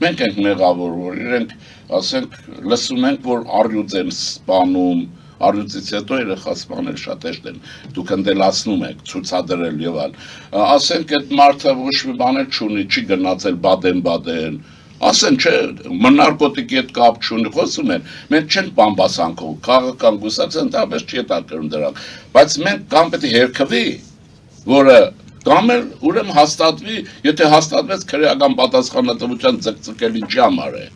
Մենք ենք մեղավոր, որ իրենք, ասենք, լսում ենք, որ առյուծ են սպանում, առյուծից հետո երեխա սպանել շատ հեշտ են, դուք ընդելացնում եք, ցուցադրել եւ այլ։ Ասենք այդ մարդը ոչ մի բան չունի, չի գնացել բադեն, ասեն չէ, նարկոտիկի հետ կապ չունի, խոսում են, մենք չենք բամբասանքով, քաղաքական գուսակցը ընդհանրապես չի հետաքրքրում դրանք, բայց մենք կամ պետք է հերքվի, որը կամ էլ ուրեմն հաստատվի, եթե հաստատվեց քրեական պատասխանատվության ձգձգել ինչի համար է։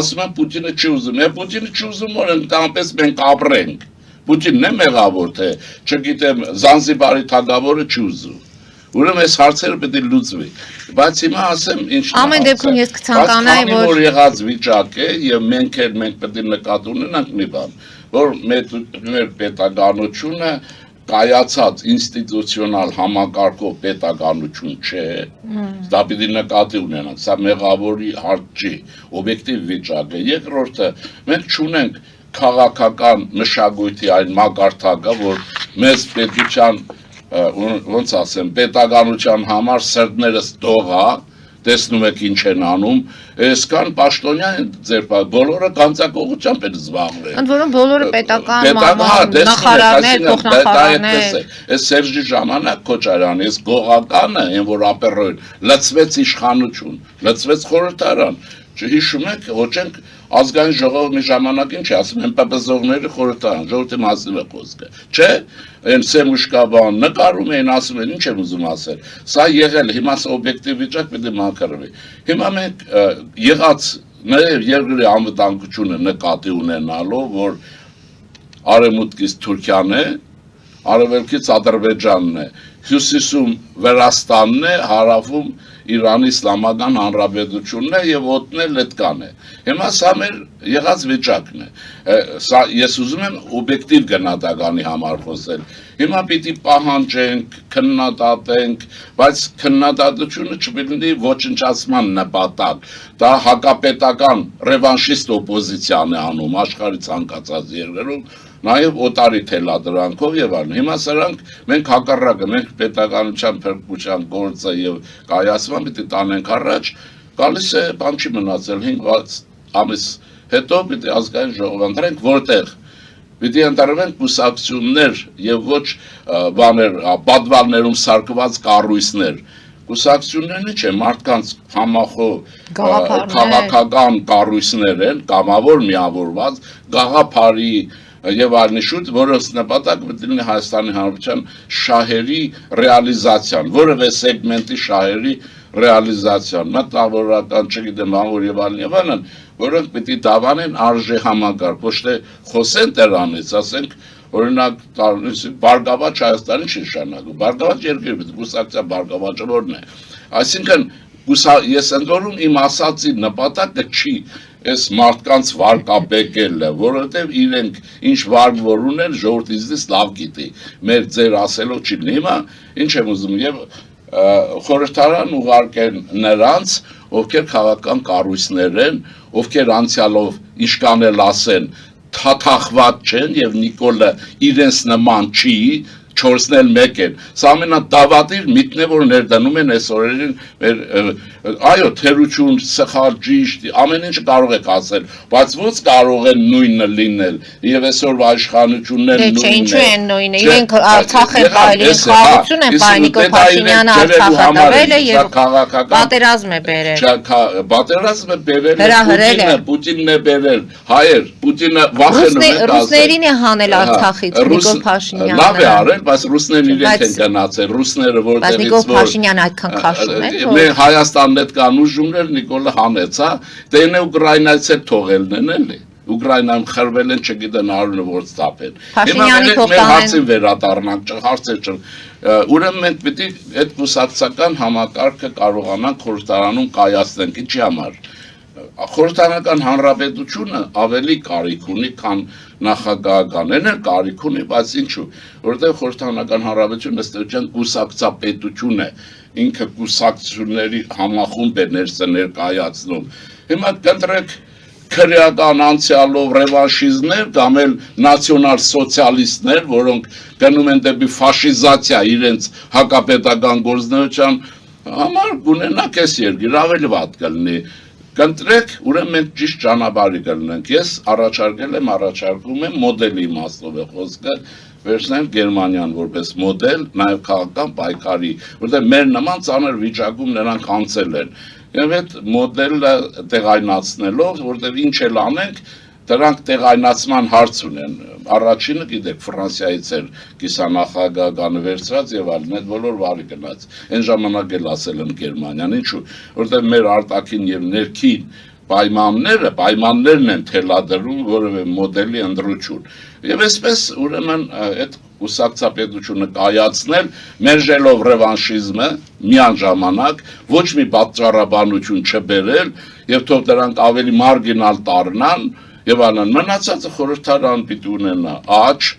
Ասում են Պուտինը չի ուզում, Պուտինը չի ուզում, որ ընդհանրապես մենք ապրենք։ Պուտինն է մեղավոր, թե չգիտեմ, Զանզիբարի թագավորը չի ուզում։ Ուրեմն այս հարցերը պետք է լուծվի, բայց հիմա ասեմ ինչ։ Ամեն դեպքում ես կցանկանայի, որ եղած վիճակ է եւ մենք պետք է նկատի ունենանք մի բան, որ մեր պետականությունը կայացած ինստիտուցիոնալ համակարգով պետականություն չէ, դա պետք է նկատի ունենանք, սա մեղավորի հարց չի, օբյեկտիվ վիճակ է։ Երկրորդը, մենք չունենք քաղաքական մշակույթի այն մակարդակը, որ մեծ պետության ոնց ասեմ, պետականության համար սրտներս դողա, տեսնում եք ինչ են անում, այսքան պաշտոնյա են ձեր բոլորը կանցակողությամբ են զբաղվել։ Ընդ որում բոլորը պետական նախարարներ, փոխնախարարներ։ Այս Սերժի ժամանակ Քոչարյանը, այս գողականը, այն որ ապերոյն լծվեց իշխանություն, լծվեց խորհրդարան։ Հիշում եք, ոչ ենք ազգային ժողովը մի ժամանակին չի ասում, են պապազողների խորհրդարան, ժողովրդի մասին է խոսքը։ Չէ, այն Սեմուշկաբան նկարում էին, ասում են, ինչ եմ ուզում ասել։ Սա եղել, հիմա սա օբյեկտիվ վիճակ պետք է մաքրվի։ Հիմա մենք եղած նաև երկրի անվտանգությունը նկատի ունենալով, որ արևմուտքից Թուրքիան է, արևելքից Ադրբեջանն է, հյուսիսում Վրաստանն է, հարավում Իրանի Իսլամական Հանրապետությունն է եւ օդն է Լետկան է։ Հիմա սա մեր եղած վիճակն է։ Սա ես ուզում եմ օբյեկտիվ գնահատականի համար խոսել։ Հիմա պիտի պահանջենք, քննադատենք, բայց քննադատությունը չպիտի ոչնչացման նպատակ։ Դա հակապետական ռևանշիստ օպոզիցիան է անում աշխարհի ցանկացած երկրում, նաև օտարի թելադրանքով եւ այլն։ Հիմա սրանք մենք հակառակը, մենք պետականության փրկության գործը եւ կայացման պիտի տանենք առաջ, գալիս է բան չի մնացել 5 ամիս հետո պիտի ազգային ժողով ընտրենք, որտեղ պիտի ընտրվեն կուսակցություններ եւ ոչ բաներ, պատվալներում սարկված կառույցներ։ Կուսակցությունները չէ, մարդկանց համախոհ քաղաքական կառույցներ են, կամավոր միավորված, գաղափարի եւ այլնի շուտ, որոնց նպատակը պետք է լինի Հայաստանի Հանրապետության շահերի ռեալիզացիան, որևէ սեգմենտի շահերի ռեալիզացիան, մտավորական, չգիտեմ, անոր եւ այլն, որոնք պետք է դավանեն արժե համակարգ, ոչ թե խոսեն դրանից, ասենք, օրինակ, Բարգավաճ Հայաստանի չի նշանակում, Բարգավաճ երկրի կուսակցության Բարգավաճը որն է։ Այսինքն, ես ընդորում իմ ասացի նպատակը չի այս մարդկանց վարկաբեկելը, որովհետև իրենք ինչ վարվոր ունեն ժողովրդից լավ գիտի, մեր ձեր ասելով չի լինի։ Հիմա ինչ եմ ուզում եւ խորհրդարան ուղարկեն նրանց, ովքեր քաղաքական կառույցներ են, ովքեր անցյալով իշկանել ասեն, թաթախված չեն եւ Նիկոլը իրենց նման չի, 4-ն էլ մեկ են։ Սա ամենադավադիր միտն է, որ ներդնում են այս օրերին այո, թերություն, սխալ, ճիշտ, ամեն ինչ կարող եք ասել, բայց ո՞նց կարող են նույնը լինել։ Եվ այսօրվա իշխանություններն նույնն է։ Չէ, ինչու են նույնը։ Իրենք Արցախ են բայել, խաղաղություն են բայել, Նիկոլ Փաշինյանը Արցախը տվել է եւ պատերազմ է բերել։ Պատերազմ է բերել, Պուտինն է բերել, հայեր, Պուտինը վախենում է ռուսներին է հանել Արցախից Նիկոլ Փաշինյանը։ Լավ է արել, բայց ռուսներն իրենք են գնացել, ռուսները որտեղից որ Նիկոլ Փաշինյանը այդքան քաշում է, որ Հայաստանն այդ կան ուժումներ Նիկոլը հանեց, հա, դեն է Ուկրաինայից է թողելն են էլի։ Ուկրաինայում խրվել են, չգիտեն արունը որ ստապեն։ Փաշինյանի մեր հարցին վերադառնանք, հարցեր չեն։ Ուրեմն մենք պիտի այդ կուսակցական համակարգը կարողանանք խորհրդարանում կայացնենք, ինչի համար։ Խորհրդարանական հանրապետությունը ավելի կարիք ունի, քան նախագահականն էլ կարիք ունի, բայց ինչու, որովհետև խորհրդարանական հանրապետությունը ըստ էության կուսակցապետություն է, ինքը կուսակցությունների համախումբ է ներկայացնում։ Հիմա կընտրեք քրեական անցյալով ռևանշիզմներ կամ էլ նացիոնալ սոցիալիստներ, որոնք գնում են դեպի ֆաշիզացիա իրենց հակապետական գործունեության համար գունենակ այս երկիր ավելի վատ կլինի կընտրեք ուրեմն մենք ճիշտ ճանապարհի կլինենք ես առաջարկում եմ մոդելի իմաստով է խոսքը վերցնել Գերմանիան որպես մոդել նաև քաղաքական պայքարի որտեղ մեր նման ծանր վիճակում նրանք անցել են եւ այդ մոդելը տեղայնացնելով որտեղ ինչ էլ անենք դրանք տեղայնացման հարց ունեն առաջինը գիտեք Ֆրանսիայից էր կիսանախագահանը վերցրած եւ այլն այդ բոլոր վարի գնաց այն ժամանակ էլ ասել են Գերմանիան ինչու որտեղ մեր արտաքին եւ ներքին պայմաններն են թելադրում որևէ մոդելի ընդրություն եւ այսպես ուրեմն այդ կուսակցապետությունը կայացնել մերժելով ռևանշիզմը միանժամանակ ոչ մի պատճառաբանություն չբերել եւ թող դրանք ավելի մարգինալ դառնան եւ անան մնացածը խորհրդարան պիտի ունենա աճ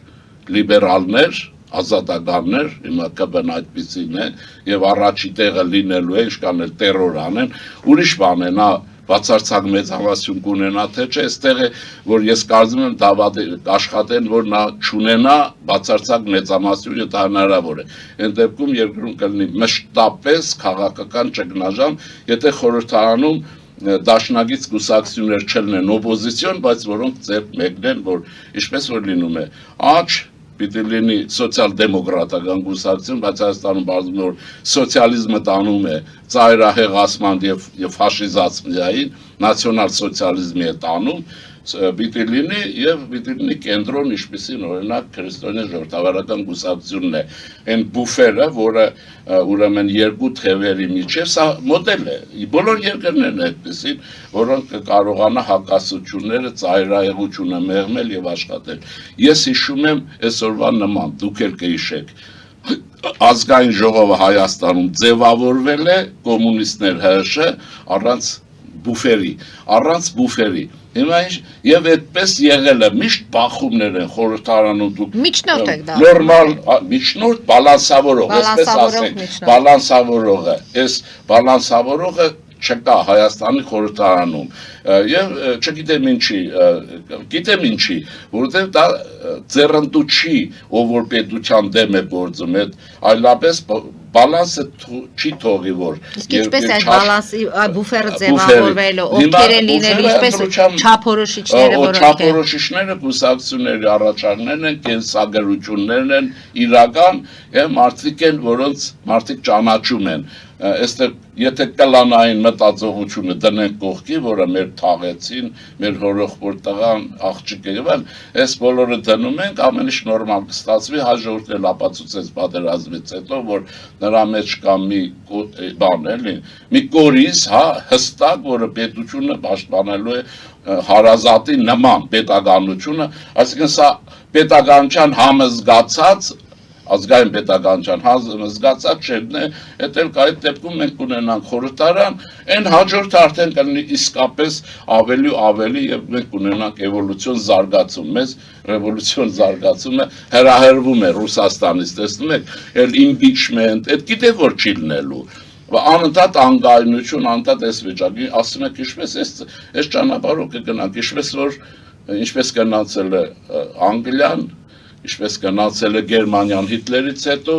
լիբերալներ ազատականներ հիմա կբն այդպեսին է եւ առաջի տեղը լինելու է ինչքան էլ տերոր անեն ուրիշ բան է նա բացարձակ մեծամասնություն կունենա թե չէ այստեղ է որ ես կարծում եմ դավադի աշխատեն որ նա չունենա բացարձակ մեծամասնություն դա հնարավոր է այն դեպքում երկրում կլինի մշտապես քաղաքական ճգնաժամ եթե խորհրդարանում դաշնագից կուսակցություններ չլինեն օպոզիցիոն, բայց որոնք ձեռք մեկնեն, որ ինչպես որ լինում է, աճ պիտի լինի սոցիալ-դեմոկրատական կուսակցություն, բայց Հայաստանում բարձում է, որ սոցիալիզմը տանում է ծայրահեղացման եւ ֆաշիզացիային, նացիոնալ սոցիալիզմի է տանում, պիտի լինի եւ պիտի լինի կենտրոն ինչպեսին օրինակ քրիստոնյա ժողովրդավարական կուսակցությունն է այն բուֆերը որը ուրեմն երկու թևերի միջև սա մոդել է բոլոր երկրներն են այդպեսին որոնք կարողանա հակասությունները ծայրահեղությունը մեղմել եւ աշխատել ես հիշում եմ այսօրվա նման դուք էլ կհիշեք ազգային ժողովը Հայաստանում ձևավորվել է կոմունիստներ ՀՀՇ առանց բուֆերի Հիմա եւ այդպես եղել է միշտ բախումներ են խորհրդարանում դուք միջնորդ եք դա նորմալ միջնորդ բալանսավորող այսպես ասենք բալանսավորողը այս բալանսավորողը չկա Հայաստանի խորհրդարանում եւ գիտեմ ինչի որովհետեւ դա ձեռնտու չի ով որ պետության դեմ է գործում այլապես բալանսը չի թողի որ ինչպես այդ բալանսի բուֆերը ձևավորվելը ովքեր են լինելու ինչպես չափորոշիչները որոնք չափորոշիչները կուսակցությունների առաջարկներն են կենսագրություններն են իրական եւ մարդիկ են որոնց մարդիկ ճանաչում են այստեղ եթե կլանային մտածողությունը դնենք կողքի որը մեր թաղեցին մեր հորոխորդ տղան աղջիկը եւ այլն այս բոլորը դնում ենք ամեն ինչ նորմալ կստացվի հաջորդն էլ ապացուցեց պատերազմից հետո որ նրա մեջ կա մի բան էլի մի կորիզ հա հստակ որը պետությունը պաշտպանելու է հարազատի նման պետականությունը այսինքն սա պետականության համազգացած ազգային պետականության զգացած չեն այդ էլ կայ դեպքում մենք ունենանք խորհրդարան այն հաջորդը արդեն կլինի իսկապես ավելի եւ մենք ունենանք էվոլյուցիոն զարգացում մեզ ռևոլյուցիոն զարգացումը հրահրվում է Ռուսաստանից տեսնում եք էլ իմպիչմենտ այդ գիտեք որ չի լինելու անընդհատ անգայնություն անընդհատ այս վիճակի ասում եք ինչպես այս ճանապարհով կգնանք ինչպես գնացել է Անգլիան Ինչպես գնացել է Գերմանիան Հիտլերից հետո,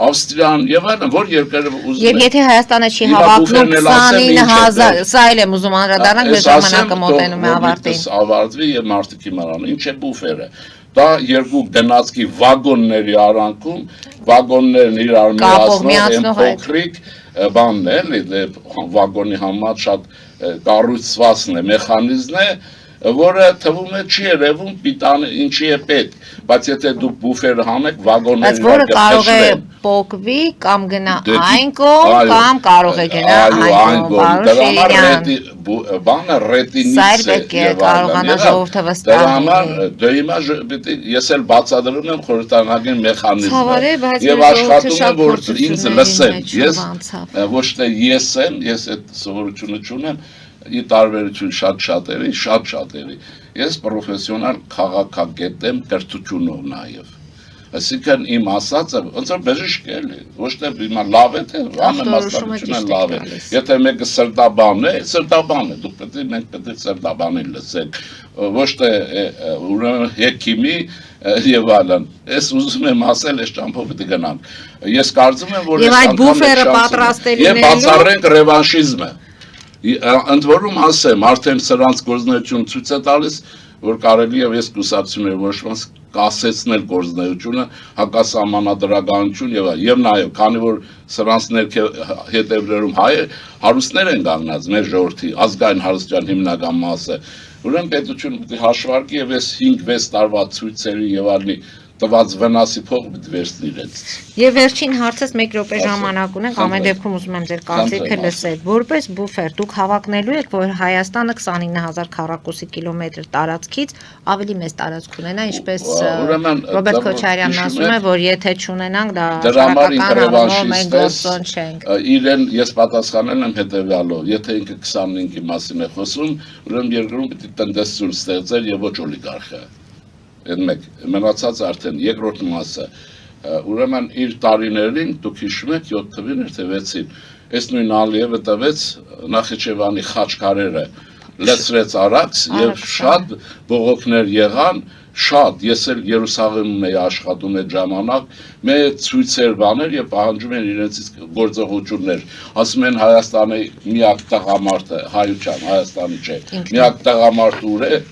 Ավստրիան եւ այլն, որ երկրը ուզում են։ Եվ եթե Հայաստանը չի հավակնում 29000, սա էլ եմ ուզում անդրադառնալ, մեր ժամանակը մոտենում է ավարտին։ Ավարտվի եւ մարդիկ իմանան, ինչ է բուֆերը։ Դա երկու գնացքի վագոնների արանքում, վագոններն իրար միացնող փոքրիկ բանն է, էլի վագոնի համար շատ կառուցվածքն է, մեխանիզմն է որը թվում է չի երևում պիտան ինչի է պետք, բայց եթե դուք բուֆերը հանեք վագոնները բայց որը կարող է փոկվի կամ գնա այն կողմ կամ կարող է գնա այն կողմ, դրա համար բանը ռետինից է կարողանա ժողովուրդը վստահել դե հիմա ես էլ բացատրում եմ խորհրդարանական մեխանիզմը եւ աշխատում եմ որ ինձ լսեն ես ոչ թե ես այդ սովորությունը չունեմ ի տարբերություն շատ շատերի ես պրոֆեսիոնալ քաղաքագետ եմ կրթությունով նաև Այսինքն իմ ասածը ոնց որ բժիշկ է, ոչ թե հիմա լավ է թե անհամաձայնությունը լավ է։ Եթե մեկը սրտաբան է, դուք մենք պետք է սրտաբանին լսենք, ոչ թե ուրեմն հեքիմի եւ այլն։ Ես ուզում եմ ասել, այս ճամփով պետք է գնան։ Ես կարծում եմ, որ այս բուֆերը պատրաստել եւ բացառենք ռևանշիզմը։ Ընդ որում ասեմ, արդեն սրանց գործունեություն ցույց է տալիս, որ կարելի է ես կուսակցությունների որոշմաս կասեցնել գործունեությունը, հակասահմանադրականություն եւ նաեւ, քանի որ սրանց հետևներում հարուստներ են կանգնած, մեր ժողովրդի ազգային հարստության հիմնական մասը, ուրեմն պետությունը պետք է հաշվարկի եւ այս 5-6 տարվա ցույցերի եւ այլնի տված վնասի փող պետք է վերցնի իրենց։ Եվ վերջին հարցս 1 րոպե ժամանակ ունենք, ամեն դեպքում ուզում եմ ձեր կարծիքը լսել։ Որպես բուֆեր դուք հավակնելու եք, որ Հայաստանը 29000 քառակուսի կիլոմետր տարածքից ավելի մեծ տարածք ունենա, ինչպես Ռոբերտ Քոչարյանն ասում է, որ եթե չունենանք, դա շարունակական առումով մենք գործոն չենք։ Իրեն ես պատասխանել եմ հետեւյալով, եթե ինքը 25-ի մասին է խոսում, ուրեմն երկրում պետք է տնտեսություն ստեղծել եւ ոչ օլիգարխիա։ Այդ մեկ մնացած արդեն երկրորդ մասը ուրեմն իր տարիներին դուք հիշում եք 7 թվին թե 6-ին այս նույն Ալիևը տվեց Նախիջևանի խաչքարերը լցրեց Արաքս եւ շատ բողոքներ եղան շատ ես էլ Երուսաղեմում էի աշխատում այդ ժամանակ մեծ ցույցեր բաներ եւ պահանջում են իրենցից գործողություններ ասում են Հայաստանի միակ տղամարդը հայության Հայաստանի չէ միակ տղամարդը ուր է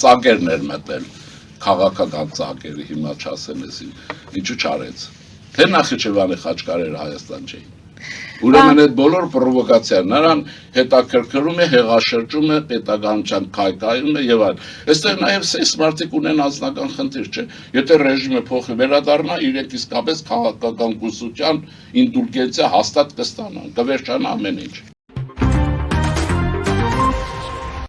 ծագերն էր մտել քաղաքական ծակերի հիմա չասեն էսին ինչու չարեց թե Նախիջևանի խաչքարերը Հայաստան չէին ուրեմն այդ բոլոր պրովոկացիան նրան հետաքրքրում է հեղաշրջումը պետականության քայքայումը եւ այլ այստեղ նաեւ սեյսմարտիկ ունեն անձնական խնդիր չէ եթե ռեժիմը փոխի վերադառնա իրենք իսկապես քաղաքական կուսության ինդուլգենցիա հաստատ կստանան կվերջանա ամեն ինչ